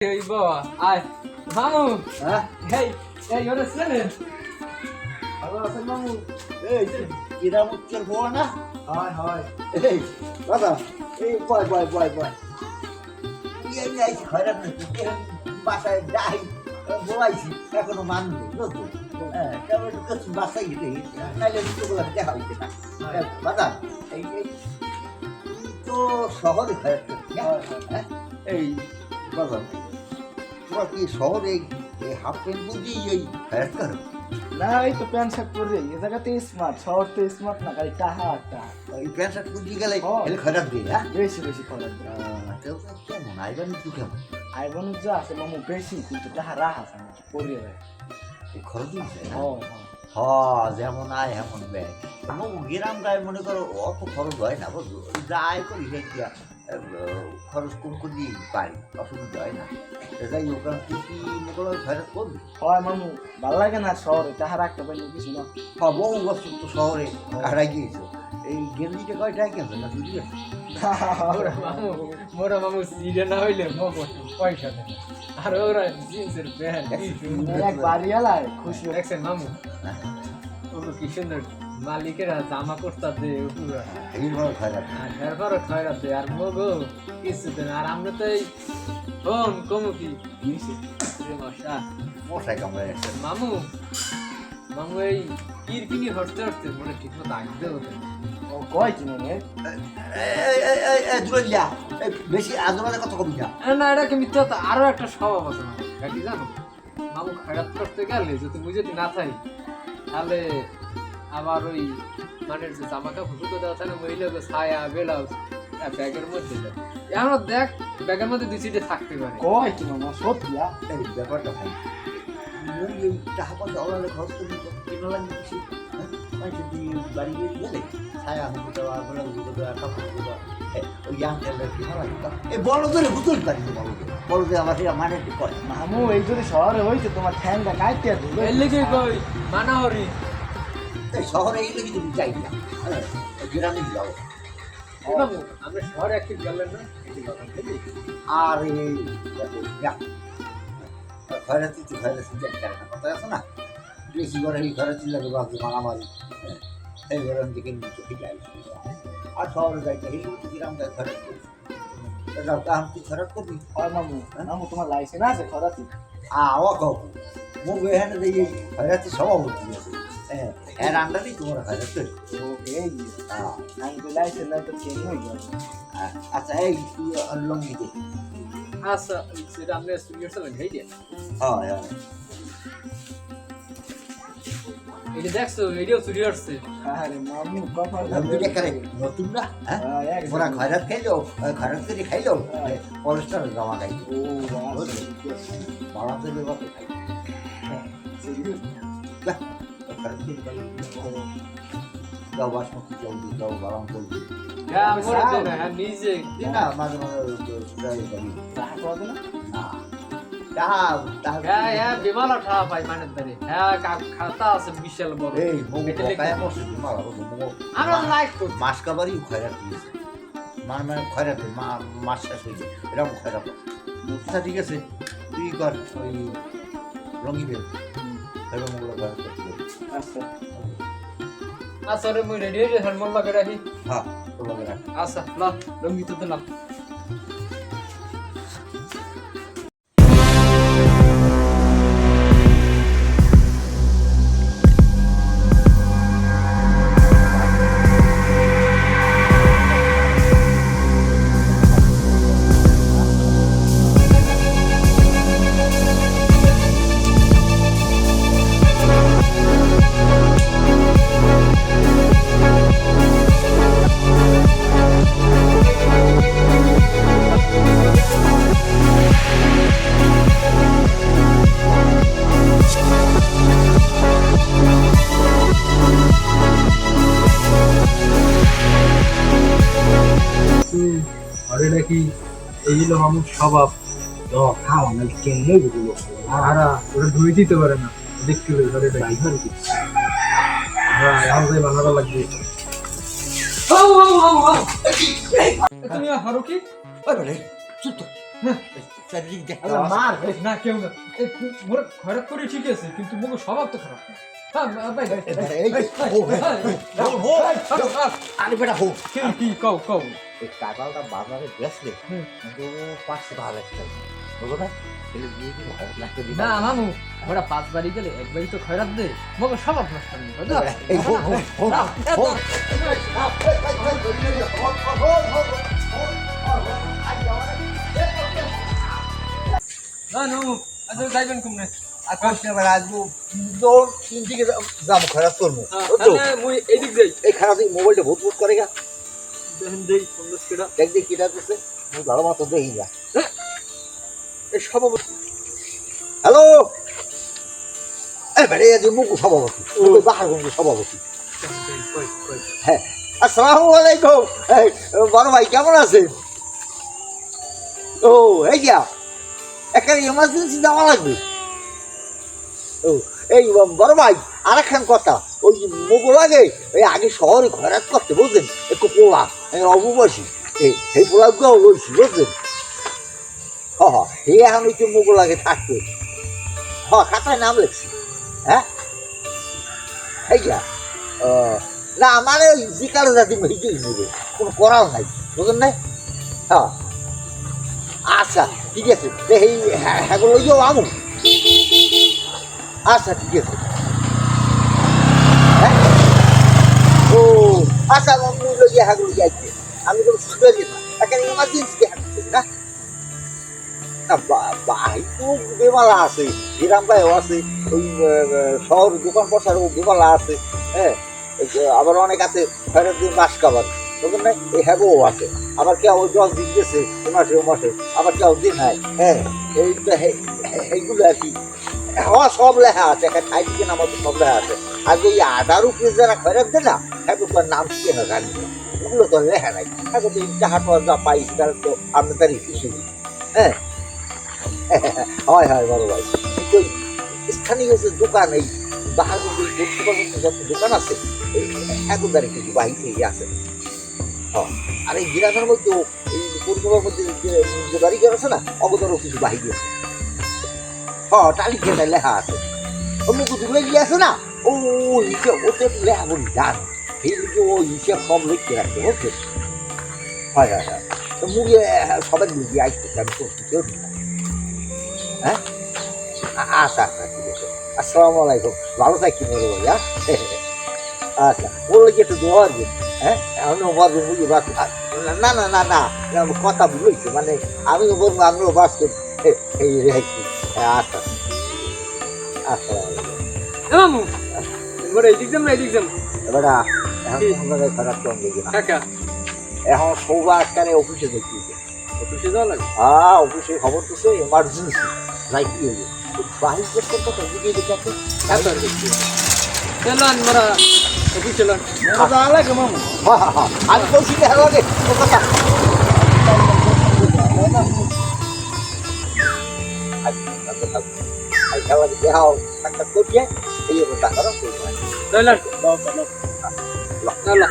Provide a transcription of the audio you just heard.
এই বাবা আয় মামু হ্যাঁ এই এই ওরে শুনেন ভালো আছেন মামু? এই কিরাম উচ্চের বউ না? হয় হয় এই দাদা এই বয় বয় বয় বয় এই এই খয়রাত নাকি বাসায় যাই বলাইছি এখনো মানুষ নতুন হ্যাঁ তবে কিছু বাসাই গেলে নাইলে দুটোগুলো দেখা হইতে না দাদা এই এই তুই তো শহরে খয়রাত করছিস হ্যাঁ এই দাদা তোরা কি শহরে এই হাফ প্যান্ট বুঝি এই খয়রাত করো? না এই তো প্যান্ট শার্ট পরে এই জায়গাতে স্মার্ট শহর তো স্মার্ট না খালি টাহা টাহা এই প্যান্ট শার্ট বুঝি গেলে হ্যাঁ। এলে খয়রাত দিই হ্যাঁ বেশি বেশি খরচ কেমন আইবান তুই কেমন আইবনু যা আছে মামু বেশি কিন্তু টাহা রাহা আছে না পরে এই খরচ দিচ্ছে ও হ যেমন আয় এমন ব্যয় এবং গ্রাম গায়ে মনে করো অত খরচ হয় না বুঝলো যা আয় করি সেটা খরচ কম করে দিয়ে পারি অসুবিধা হয় না যাই হোক তুই কি মোগল খরচ করবি হয় মামু ভালো লাগে না শহরে টাহা রাখতে পারলে কিছু না বহু বছর তো শহরে হারাই গিয়েছো এই গেঞ্জিটা কয়টা গেছে না তুই মোরা মামু সিরে না হইলে মগো পয়সা দেয় আর ওরা জিন্সের প্যান্ট এক বাড়িওয়ালায় খুশি দেখছেন মামু ওগুলো কি সুন্দর মালিকেরা জামা করতে পুরা এইভাবে খরচ আর এরপরও খয়রাত দেয় আর মগো কিছু দেন আর আমরা তো এই ফোন কমু কি রে মশা মশাই কামড়ে গেছে মামু মামু এই কিরকিনি হটতে হটতে মনে ঠিক মতো আগতে হতে ও কয় কি মনে দুলিয়া বেশি আজমানের কথা কবি না না এটা কি মিথ্যা তো আরো একটা স্বভাব আছে মামু কি জানো মামু খারাপ করতে গেলে যদি মুই যদি না থাকি তাহলে আবার ওই মানে যে জামা কাপড় শুকো দেওয়া থাকে মহিলাকে ছায়া ব্লাউজ ব্যাগের মধ্যে দেয় এখন দেখ ব্যাগের মধ্যে দুই সিটে থাকতে পারে কয় কি মামা সত্যি এই ব্যাপারটা হয় এই টাকা পয়সা অলালে খরচ করবি কেন লাগবে বেশি যদি বাড়ি গিয়ে গেলে ছায়া হুকুর দেওয়া গোলা হুকুর দেওয়া কাপড় দেওয়া ওই ইয়াং ছেলের কি ভালো লাগে এই বড়দের বুঝতে পারি না বড়দের আমার সেটা মানে কয় মামু এই যদি শহরে হইছে তোমার ঠ্যাংটা কাইতে ধুলো এর লেগে কই মানা হরি এই শহরে এগুলো কিন্তু যাই না গ্রামে যাবো মামু আমরা শহরে একটু গেলেন না আর এই খয়রাতি তো খয়রাতি একটা কথা আছে না বেশি করে এই খয়রাতি লাগে বাকি মারামারি এই গরম দিকে নিচে ঠিক আছে আর শহরে যাইতে এই গ্রাম গায়ে খরচ করি এটা কাম তুই খরচ করবি হয় মামু মামু তোমার লাইসেন্স আছে খরাতি আওয়া কও মুখ এখানে দিয়ে খয়রাতি সভাপতি আছে হ্যাঁ এর আন্ডারেই তোমরা খয়রাত করি ও এই আমি তো লাইসেন্স নাই তো কেন হই গেল আচ্ছা এই তুই লঙ্গি দে আচ্ছা সেটা আমরা স্টুডিও চলেন এই দিয়ে হ্যাঁ হ্যাঁ এটা দেখছো এডিও স্টুডিও আসছে আরে মামু কপাল লঙ্গিটা করে নতুন না হ্যাঁ ওরা খয়রাত খাইলো খয়রাত করে খাইলো পরস্টার জমা খাই ও বাড়াতে দেবো খাই যাও বাসমতি চাউল দিই যাও বাদাম চাউল দিই হ্যাঁ মোরে দেন হ্যাঁ নিজে না মাঝে মাঝে ট্রাই করি টাকা পাবো না না তাহা তাহা হ্যাঁ হ্যাঁ বিমালা ঠা পাই মানে ধরে হ্যাঁ খাতা আছে বিশাল বড় এই মগু বকায় বসে মারা বসে মগু আমরা লাইক করি মাছ কাবারই খয়রাত দিয়েছে মানে খয়রাত মাছ শেষ হয়েছে এরকম খয়রাত আচ্ছা ঠিক আছে তুই কর ওই রঙি বের এবং ওগুলো খয়রাত করতে আচ্ছা আচ্ছা রে মুই রেডি হয়ে হরমোন লাগে রাখি হ্যাঁ তোকে রাখ আচ্ছা লা রঙ্গিত দিলাম আরে নাকি এইগুলো মানুষ স্বভাব খাওয়া না কেমন বুঝলো আরা ওরা ধুয়ে দিতে পারে না দেখতে হবে ঘরে ড্রাইভার হ্যাঁ এখন তাই বানানো লাগবে তুমি হারো কি ওই বলে চুপ তো চারিদিক দেখতে আচ্ছা পাস? মার না কেউ না মোর খয়রাত করে ঠিক আছে কিন্তু মোর স্বভাব তো খারাপ না হ্যাঁ ভাই এবারে এই আরে বেটা হোক কি কও কও এই কাঁঠালটা বাজারে বেচলে কিন্তু 500 টাকা বেচতে হবে বুঝলো না তাহলে দিয়ে দিন ঘরে লাগতে দিন না মামু ওরা 5 বাড়ি গেলে একবারই তো খয়রাত দে মোর স্বভাব নষ্ট নেই বুঝলা এই হোক হোক হোক না নো আচ্ছা যাইবেন কমনে যাবো খারাপ করবো মুই এদিক যাই এই খারাপ মোবাইলটা ভূত ভূত করে গা দেখেন দেই 15 টাকা দেখ দেখ কিটা করছে মুই ভালো মতো দেখি গা এই স্বভাব হ্যালো এই বেড়ে যে মুকু সভাপতি বাহার গঞ্জ সভাপতি কই কই হ্যাঁ আসসালামু আলাইকুম এই বড় ভাই কেমন আছেন ও এই যা একটা এমার্জেন্সি যাওয়া লাগবে ও এই বড় ভাই আর একখান কথা ওই মুগো লাগে ওই আগে শহরে খরাত করতে বুঝলেন একটু পোলা অববাসী এই পোলাগুলো লইছি বুঝলেন হ হ এই এখন একটু মুগো লাগে থাকবে হ খাতায় নাম লিখছি হ্যাঁ এই যা না মানে ওই বিকালে জাতি মেয়েকেই নেবে কোনো করাও নাই বুঝলেন না হ্যাঁ আচ্ছা ঠিক আছে এই হ্যাগুলো ইয়েও আমু আচ্ছা ঠিক আছে হ্যাঁ ও আচ্ছা আমি লইয়া হ্যাগুলো যাইছে আমি কোনো সুযোগ না এখানে এমার্জেন্সি হ্যাগুলো না ভাই তো বেমালা আছে গ্রাম ভাইও আছে ওই শহর দোকান বসারও বেমালা আছে হ্যাঁ আবার অনেক আছে ফেরত দিন মাস খাবার বুঝলেন না এই হ্যাগও আছে আবার কেউ ওই 10 দিন গেছে এ মাসে আবার কেউ দিন হয় হ্যাঁ এই তো এইগুলো আর কি হওয়া সব লেখা আছে একটা খাই থেকে নামাতে সব লেখা আছে আর ওই 18 যারা ফেরত দেয় না হ্যাগো তার নাম কি না জানি ওগুলো তো লেখা নাই হ্যাগো তো টাকা যা পাই তার তো আপনি তারই খুশি হ্যাঁ হয় হয় বড় ভাই কিন্তু স্থানীয় যে দোকান এই বাহাদুর যত দোকান আছে একদারে কিছু বাহির থেকে আছে আর এই গ্রামের মধ্যেও এই পরিষেবার মধ্যে যে বাড়িঘর আছে না অবদারও কিছু বাহির আছে টালি খেয়ে লেখা আছে অন্য কিছু লেগে আছে না ও হিসেব ওতে লেখা বলি জান এই লিখে ও হিসেব সব লিখতে রাখতে বুঝছে হয় হয় হয় তো মুখে সবাই লিখে আসতেছে আমি করতে হ্যাঁ আচ্ছা আচ্ছা ঠিক আছে আসসালামু আলাইকুম ভালো থাকি বড় ভাই আচ্ছা বললো কি একটু দোয়া দিন হ্যাঁ আমি বলবো বুঝি বাস না না না না কথা বুঝেছি মানে আমিও বলবো আমিও বাস করি এই রেখি আচ্ছা আসসালামু মামু এবারে এদিক যাম না এদিক যাম এবার এখন আপনাদের খারাপ কম দেখি না কাকা এখন সৌবা আজকালে অফিসে দেখি অফিসে যাওয়া লাগে অফিসে খবর দিচ্ছে এমার্জেন্সি লাইট দিয়ে বাহির করতে তো দিকে দেখে এত আর দেখছি চলো আমরা অফিসে চলো মজা লাগে মামু আমি বলছি যে হ্যালো রে ও কথা খেলা দেখাও একটা করিয়ে এই কথা করো চলো দাও চলো চলো